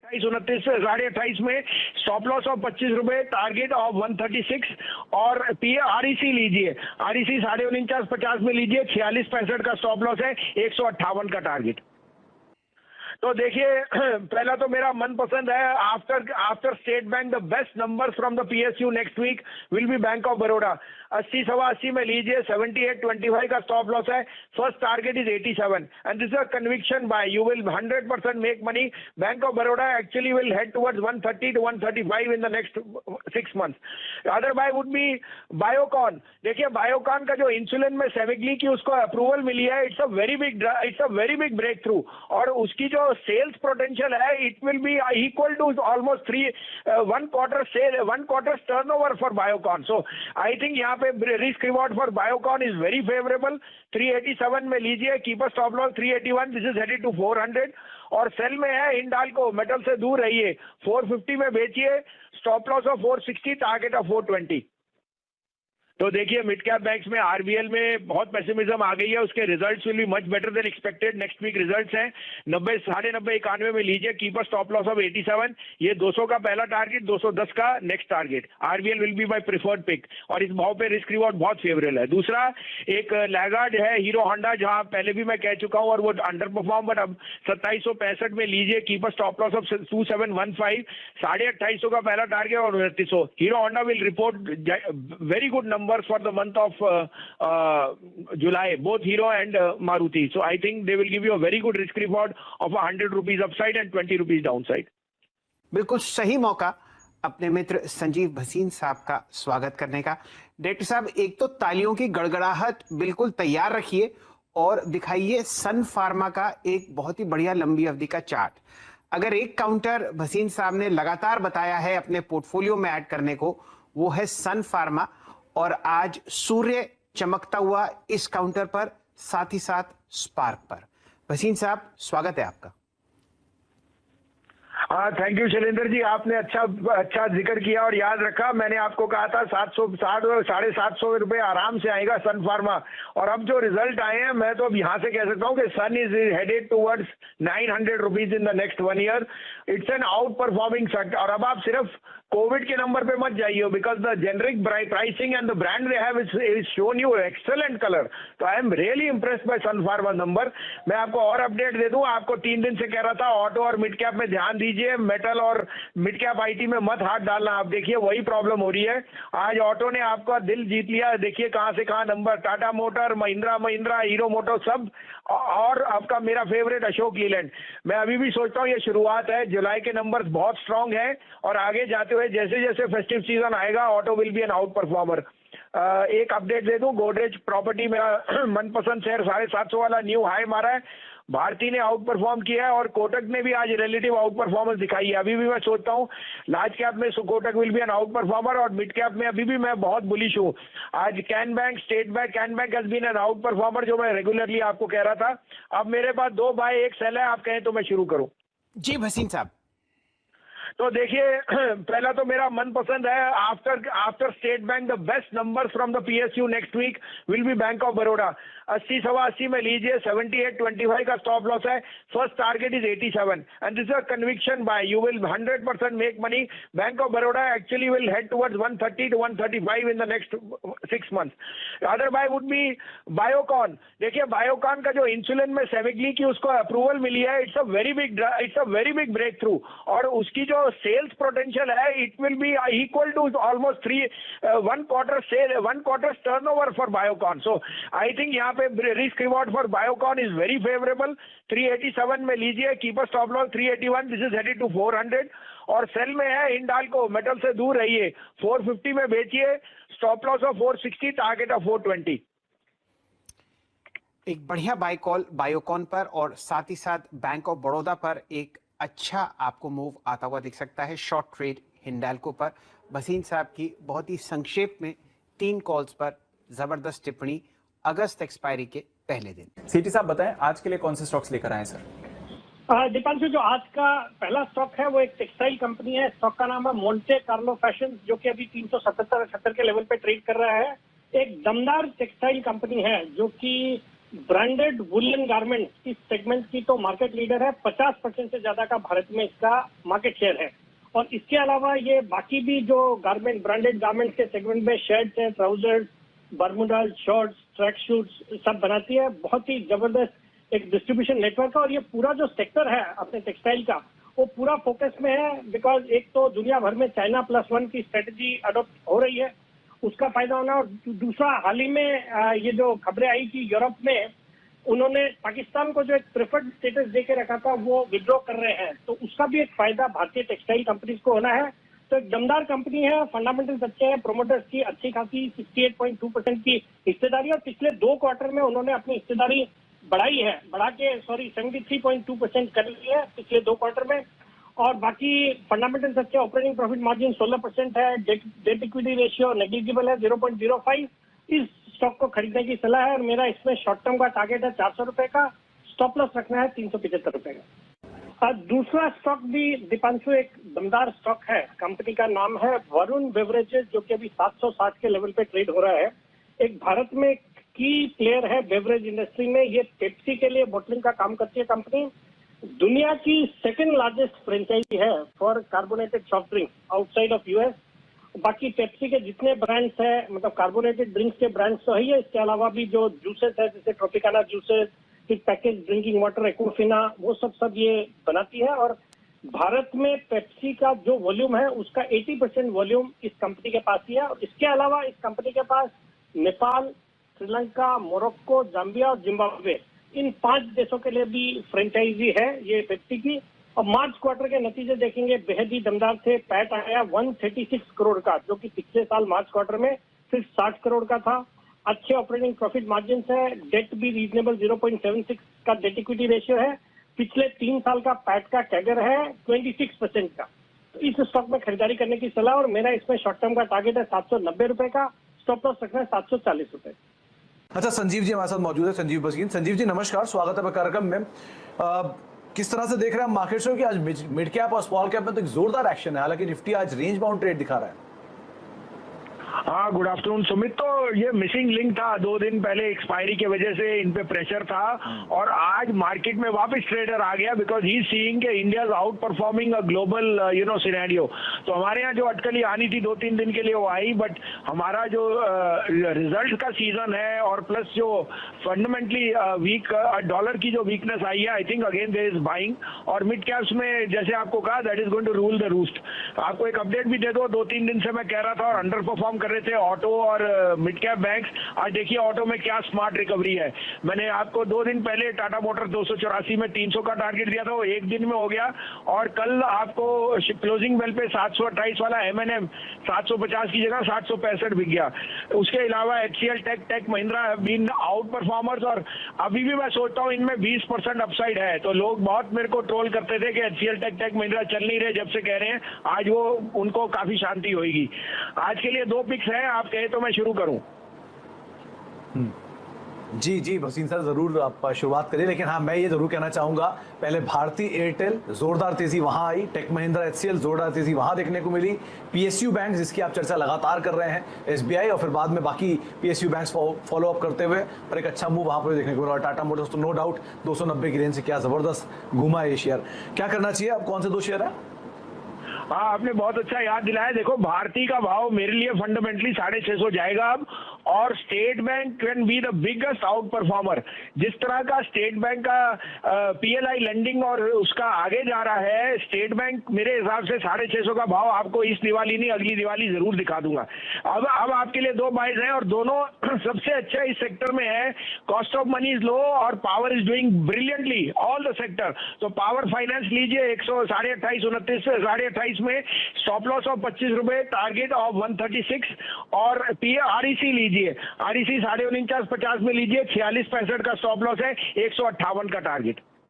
28, 29 28.5 में stop loss of 25 रुपए, target of 136 और आरईसी लीजिए, आरईसी 49.50 में लीजिए, 46.65 का स्टॉप लॉस है, 158 का टारगेट। तो देखिए पहला तो मेरा मनपसंद है after state bank the best numbers from the PSU next week will be bank of Baroda. 80 सवा 80 में लीजिए, 78.25 का स्टॉप लॉस है, first target is 87 and this is a conviction buy, you will 100% make money. Bank of Baroda actually will head towards 130 to 135 in the next 6 months। Other buy would be Biocon. देखिए बायोकॉन का जो insulin में सेविग्ली की उसको approval मिली है, it's a very big breakthrough, और उसकी जो सेल्स पोटेंशियल है it will be equal to almost 1 quarter turnover for Biocon. So I think यहाँ पे risk reward for Biocon is very favourable. 387 में लीजिए, keep a stop loss 381, this is headed to 400 और cell में है हिंडाल्को, मेटल से दूर रहिए, 450 में बेचिए, stop loss of 460, target of 420। तो देखिए मिड कैप बैंक्स में आरबीएल में बहुत पेसिमिज्म आ गई है, उसके results will be much better than expected. Next week results हैं, 90, 90, 91 में लीजिए, कीपर स्टॉप लॉस ऑफ 87, ये 200 का पहला टारगेट, 210 का next target. RBL will be my preferred pick और इस भाव पे रिस्क रिवॉर्ड बहुत फेवरेबल है। दूसरा एक लैगार्ड है हीरो होंडा, जहां पहले भी मैं कह चुका हूं और वो अंडर परफॉर्म, बट अब 2765 में लीजिए, कीपर स्टॉप लॉस ऑफ 2715, 2850 का पहला टारगेट और 2900। Hero Honda will report very good numbers for the month of July, both Hero and Maruti. So I think they will give you a very good risk reward of 100 rupees upside and 20 rupees downside. बिल्कुल सही मौका अपने मित्र संजीव भसीन साहब का स्वागत करने का। Director साहब, एक तो तालियों की गड़गड़ाहट बिल्कुल तैयार रखिए और दिखाइए सन फार्मा का एक बहुत ही बढ़िया लंबी अवधि का चार्ट। अगर एक काउंटर भसीन साहब ने लगातार बताया है अपने पोर्टफोलियो में ऐड करने को, वो है सन फार्मा, और आज सूर्य चमकता हुआ इस काउंटर पर, साथ ही साथ स्पार्क पर। भसीन साहब, स्वागत है आपका। हाँ, थैंक यू शैलेंद्र जी, आपने अच्छा जिक्र किया और याद रखा। मैंने आपको कहा था 760 750 रुपए आराम से आएगा सन फार्मा, और अब जो रिजल्ट आए हैं, मैं तो अब यहाँ से कह सकता हूँ कि Sun is headed towards 900 rupees in the next 1 year। It's an outperforming sector. और अब आप सिर्फ कोविड के नंबर पे मत जाइए, because the generic pricing and the brand they have is shown you excellent colour. तो I am really impressed by Sun Pharma number. मैं आपको और अपडेट दे दूं, आपको 3 दिन से कह रहा था ऑटो और मिड कैप में ध्यान दीजिए, मेटल और मिड कैप आईटी में मत हाथ डालना। आप देखिए वही प्रॉब्लम हो रही है। आज ऑटो ने आपका दिल जीत लिया, देखिए कहां से कहां number, Tata motor, Mahindra, Hero moto सब, और आपका मेरा फेवरेट अशोक लीलैंड। मैं अभी भी सोचता हूँ ये शुरुआत है, जुलाई के नंबर्स बहुत स्ट्रांग है और आगे जाते हुए जैसे जैसे फेस्टिव सीजन आएगा, auto will be an outperformer. एक अपडेट दे दूं, गोदरेज प्रॉपर्टी मेरा मनपसंद शेयर 750 वाला न्यू हाई मारा है। भारती ने आउट परफॉर्म किया है और कोटक ने भी आज रिलेटिव आउट परफॉर्मेंस दिखाई है। अभी भी मैं सोचता हूँ लार्ज कैप में Kotak will be an outperformer, और मिड कैप में अभी भी मैं बहुत बुलिश हूँ। आज Can bank, state bank, Can bank has been an outperformer, जो मैं रेगुलरली आपको कह रहा था। अब मेरे पास 2 बाय 1 सेल है, आप कहें तो मैं शुरू करूँ। जी भसीन साहब। तो देखिए पहला तो मेरा मनपसंद है after state bank the best numbers from the PSU next week will be bank of Baroda. 80 सवा 80 में लीजिए, 78.25 का स्टॉप लॉस है, first target is 87 and this is a conviction buy, you will 100% make money. Bank of Baroda actually will head towards 130 to 135 in the next 6 months। Other buy would be Biocon. देखिए बायोकॉन का जो insulin में सेविग्ली की उसको approval मिली है, it's a very big breakthrough, और उसकी जो सेल्स पोटेंशियल है it will be equal to almost 1 quarter turnover for Biocon. So I think यहाँ पे risk reward for Biocon is very favourable. 387 में लीजिए, keep a stop loss 381, this is headed to 400 और cell में है हिंडाल्को, मेटल से दूर रहिए, 450 में बेचिए, stop loss of 460, target of 420। एक बढ़िया बाय कॉल बायोकॉन पर, और साथ ही साथ बैंक ऑफ बड़ौदा पर एक अच्छा आपको मूव आता हुआ दिख सकता है। शॉर्ट ट्रेड हिंडाल्को पर भसीन साहब की बहुत ही संक्षेप में 3 कॉल्स पर जबरदस्त टिप्पणी अगस्त एक्सपायरी के पहले दिन। सीटी साहब बताएं आज के लिए कौन से स्टॉक्स लेकर आए सर? दीपांशु, जो आज का पहला स्टॉक है वो एक टेक्सटाइल कंपनी है। स्टॉक का नाम है मोंटे कार्लो फैशन, जो कि अभी 377 के लेवल पे ट्रेड कर रहा है। एक दमदार टेक्सटाइल कंपनी है जो कि ब्रांडेड वुलन गारमेंट्स इस सेगमेंट की तो मार्केट लीडर है, 50% से ज्यादा का भारत में इसका मार्केट शेयर है। और इसके अलावा ये बाकी भी जो गारमेंट ब्रांडेड गारमेंट्स के सेगमेंट में शर्ट्स हैं, ट्राउजर्स, बर्मुडास, शॉर्ट्स, ट्रैक शूट्स सब बनाती है। बहुत ही जबरदस्त एक डिस्ट्रीब्यूशन नेटवर्क है। और ये पूरा जो सेक्टर है अपने टेक्सटाइल का, वो पूरा फोकस में है, बिकॉज एक तो दुनिया भर में चाइना +1 की स्ट्रेटेजी अडॉप्ट हो रही है, उसका फायदा होना। और दूसरा, हाल ही में ये जो खबरें आई कि यूरोप में उन्होंने पाकिस्तान को जो एक प्रेफर्ड स्टेटस देके रखा था वो विड्रॉ कर रहे हैं, तो उसका भी एक फायदा भारतीय टेक्सटाइल कंपनीज को होना है। तो एक दमदार कंपनी है, फंडामेंटल्स अच्छे हैं, प्रोमोटर्स की अच्छी खासी 68.2% की हिस्सेदारी, और पिछले 2 क्वार्टर में उन्होंने अपनी हिस्सेदारी बढ़ाई है, बढ़ा के 73.2% कर ली है पिछले 2 क्वार्टर में। और बाकी फंडामेंटल्स अच्छे, ऑपरेटिंग प्रॉफिट मार्जिन 16% है, डेट इक्विटी रेशियो नेग्लिजिबल है 0.05। इस स्टॉक को खरीदने की सलाह है। और मेरा इसमें शॉर्ट टर्म का टारगेट है 400 रुपए का, स्टॉप लॉस रखना है 375 रुपए का। दूसरा स्टॉक भी दीपांशु एक दमदार स्टॉक है, कंपनी का नाम है वरुण बेवरेजेस, जो कि अभी 760 के लेवल पे ट्रेड हो रहा है। एक भारत में की प्लेयर है बेवरेज इंडस्ट्री में, ये पेप्सी के लिए बोटलिंग का काम करती है कंपनी। दुनिया की 2nd लार्जेस्ट फ्रेंचाइजी है for carbonated soft drink outside of US. बाकी पेप्सी के जितने ब्रांड्स हैं, मतलब कार्बोनेटेड ड्रिंक्स के ब्रांड्स तो है ही है, इसके अलावा भी जो जूसेस है जैसे ट्रोपिकाना जूसेस, फिर पैकेज ड्रिंकिंग वाटर एक्वाफिना, वो सब ये बनाती है। और भारत में पेप्सी का जो वॉल्यूम है उसका 80% वॉल्यूम इस कंपनी के पास ही है। और इसके अलावा इस कंपनी के पास नेपाल, श्रीलंका, मोरक्को, जाम्बिया और जिम्बाब्वे, इन 5 देशों के लिए भी फ्रेंचाइजी है ये पेप्सी की। और मार्च क्वार्टर के नतीजे देखेंगे, बेहद ही दमदार थे। पैट आया 136 करोड़ का, जो कि पिछले साल मार्च क्वार्टर में सिर्फ 60 करोड़ का था। अच्छे ऑपरेटिंग प्रॉफिट मार्जिन है, डेट भी रीजनेबल 0.76 का डेट इक्विटी रेशियो है। पिछले 3 साल का पैट का कैगर है 26% का। तो इस स्टॉक में खरीदारी करने की सलाह। और मेरा इसमें शॉर्ट टर्म का टारगेट है 790 रुपए का, स्टॉप लॉस रखना है 740 रुपए। अच्छा, संजीव जी हमारे साथ मौजूद है, संजीव भसीन। संजीव जी नमस्कार, स्वागत है कार्यक्रम में। किस तरह से देख रहे हैं मार्केट से कि आज मिड कैप और स्मॉल कैप में तो एक जोरदार एक्शन है, हालांकि निफ्टी आज रेंज बाउंड ट्रेड दिखा रहा है। हाँ, गुड आफ्टरनून सुमित। तो ये मिसिंग लिंक था, 2 दिन पहले एक्सपायरी की वजह से इन पे प्रेशर था, और आज मार्केट में वापस ट्रेडर आ गया, बिकॉज ही सीइंग के India is out performing a global scenario. तो हमारे यहाँ जो अटकली आनी थी 2-3 दिन के लिए वो आई, बट हमारा जो रिजल्ट का सीजन है और प्लस जो फंडामेंटली वीक डॉलर की जो वीकनेस आई है, I think again there is buying. और मिड कैप्स में जैसे आपको कहा, that is going to rule the roost. आपको एक अपडेट भी दे दो, 2-3 दिन से मैं कह रहा था और अंडर परफॉर्म कर रहे थे ऑटो और मिड कैप बैंक्स। आज देखिए ऑटो में क्या स्मार्ट रिकवरी है। मैंने आपको 2 दिन पहले टाटा मोटर 284 में 300 का टारगेट दिया था, वो 1 दिन में हो गया। और कल आपको क्लोजिंग बेल पे 728 वाला M&M 750 की जगह 765 बिक गया। उसके अलावा HCL tech Mahindra been outperformers, और अभी भी मैं सोचता हूँ इनमें 20% अपसाइड है। तो लोग बहुत मेरे को ट्रोल करते थे कि HCL टेक महिंद्रा चल नहीं रहे, जब से कह रहे हैं आज वो उनको काफी शांति होगी। आज के लिए 2 पिक्स है, आप कहे तो मैं शुरू करूं। जी जी भसीन सर, जरूर आप शुरुआत करिए, लेकिन हाँ मैं ये जरूर कहना चाहूंगा, पहले भारतीय एयरटेल जोरदार तेजी वहां आई, टेक महिंद्रा HCL जोरदार तेजी वहां देखने को मिली, PSU बैंक जिसकी आप चर्चा लगातार कर रहे हैं, SBI, और फिर बाद में बाकी PSU बैंक्स फॉलो अप करते हुए, पर एक अच्छा मूव वहां पर देखने को मिला। और टाटा मोटर्स तो नो डाउट 290 की रेंज से क्या जबरदस्त घुमा है ये शेयर। क्या करना चाहिए, अब कौन से 2 शेयर है? हाँ, आपने बहुत अच्छा याद दिलाया। देखो, भारती का भाव मेरे लिए फंडामेंटली 650 जाएगा अब, और state bank can be the biggest out performer. जिस तरह का स्टेट बैंक का PLI लैंडिंग और उसका आगे जा रहा है, स्टेट बैंक मेरे हिसाब से 650 का भाव आपको इस दिवाली नहीं अगली दिवाली जरूर दिखा दूंगा। अब आपके लिए 2 बाइज हैं, और दोनों सबसे अच्छा इस सेक्टर में है। Cost of money is low और power is doing brilliantly all the sector. तो पावर फाइनेंस लीजिए 128.29 28 में, स्टॉप लॉस ऑफ 25 रुपए, टारगेट ऑफ 136, और REC लीजिए, REC 49.50 में लीजिए, 46.65 का स्टॉप लॉस है, 158 का टारगेट।